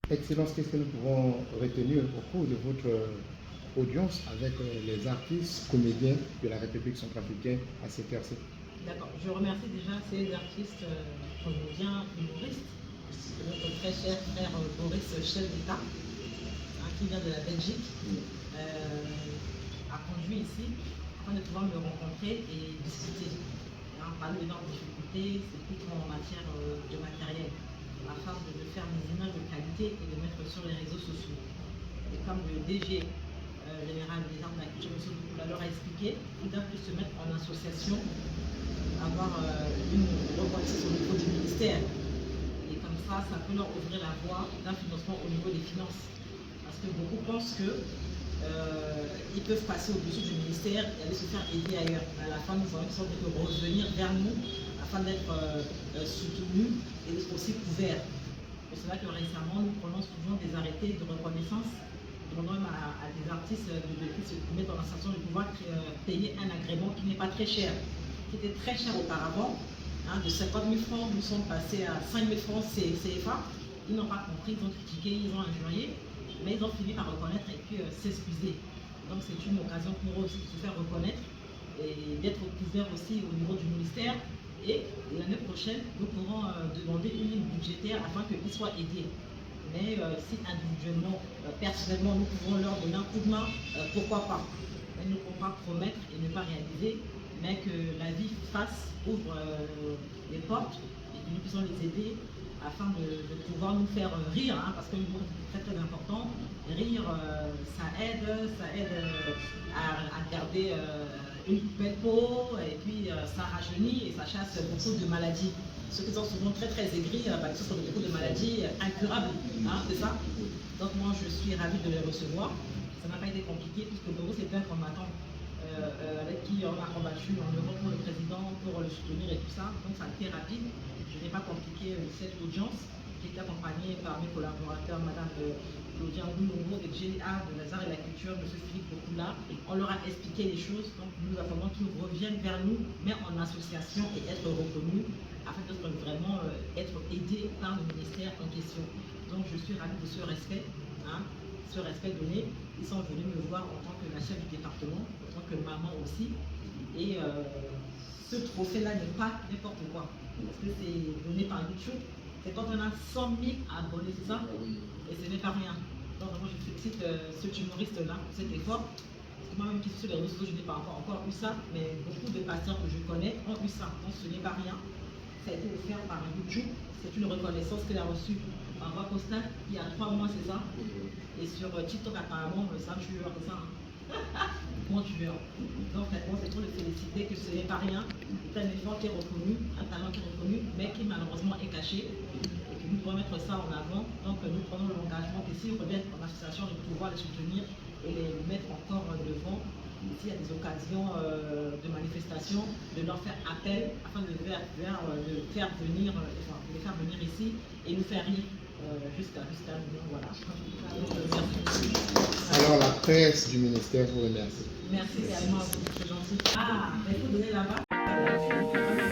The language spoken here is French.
Excellence, qu'est-ce que nous pouvons retenir au cours de votre audience avec les artistes, comédiens de la République centrafricaine à CTRC? D'accord. Je remercie déjà ces artistes, comédiens, humoristes, notre très cher frère Boris, chef d'État, qui vient de la Belgique, a conduit ici afin de pouvoir me rencontrer et discuter. Parler de leurs difficultés, c'est plutôt en matière de matériel, afin de faire des images de qualité et de mettre sur les réseaux sociaux. Et comme le DG général des arts de la culture, M. Boukoula, leur a expliqué, ils doivent se mettre en association, avoir une reconnaissance au niveau du ministère. Et comme ça peut leur ouvrir la voie d'un financement au niveau des finances. Parce que beaucoup pensent que ils peuvent passer au-dessus du ministère et aller se faire aider ailleurs. Mais à la fin, nous avons une sorte de revenir vers nous afin d'être soutenus et aussi couverts. C'est pour cela que récemment, nous prenons souvent des arrêtés de reconnaissance, demandant même à des artistes qui se mettent en association de pouvoir payer un agrément qui n'est pas très cher, qui était très cher auparavant. De 50 000 francs, nous sommes passés à 5 000 francs CFA. Ils n'ont pas compris, ils ont critiqué, ils ont injurié, mais ils ont fini par reconnaître et puis s'excuser. Donc c'est une occasion pour eux aussi de se faire reconnaître et d'être couverts aussi au niveau du ministère. Et l'année prochaine, nous pourrons demander une ligne budgétaire afin qu'ils soient aidés. Mais si individuellement, personnellement, nous pouvons leur donner un coup de main, pourquoi pas. Mais nous ne pouvons pas promettre et ne pas réaliser, mais que la vie ouvre les portes et que nous puissions les aider afin de pouvoir nous faire rire, parce que le mot est très très important. Rire, ça aide à garder une belle peau, et puis ça rajeunit et ça chasse beaucoup de maladies. Ceux qui sont souvent très très aigris, ils souffrent de beaucoup de maladies incurables, c'est ça. Donc moi je suis ravie de les recevoir. Ça n'a pas été compliqué puisque Boris était un combattant avec qui on a combattu en Europe pour le président, pour le soutenir et tout ça. Donc ça a été rapide. Je n'ai pas compliqué cette audience. J'ai été accompagnée par mes collaborateurs, Madame Claudia Ngoulongo de GA, de Lazare et la Culture, M. Philippe Boukoula. On leur a expliqué les choses, donc nous attendons qu'ils reviennent vers nous, mais en association et être reconnus, afin de vraiment être aidés par le ministère en question. Donc je suis ravie de ce respect. Ce respect donné, ils sont venus me voir en tant que la chef du département, en tant que maman aussi. Et ce trophée-là n'est pas n'importe quoi, parce que c'est donné par YouTube. C'est quand on a 100 000 abonnés, c'est ça? Et ce n'est pas rien. Donc vraiment, je félicite ce humoriste-là pour cet effort. Parce que moi-même qui suis sur les réseaux sociaux, je n'ai pas encore eu ça, mais beaucoup de pasteurs que je connais ont eu ça. Donc ce n'est pas rien. Ça a été offert par YouTube. C'est une reconnaissance qu'il a reçue par voie postale il y a 3 mois, c'est ça? Et sur TikTok, apparemment, c'est un tueur, c'est ça? Bon tueur. Donc, c'est pour le féliciter que ce n'est pas rien. C'est un effort qui est reconnu, un talent qui est reconnu, mais qui malheureusement est caché. Et que nous devons mettre ça en avant. Donc, nous prenons l'engagement que s'ils reviennent en association, de pouvoir les soutenir et les mettre encore devant. S'il y a des occasions de manifestation, de leur faire appel afin de les faire venir ici et nous faire rire jusqu'à nous. Voilà. Alors la presse du ministère vous remercie. Merci également à vous, c'est gentil. Il faut donner là-bas.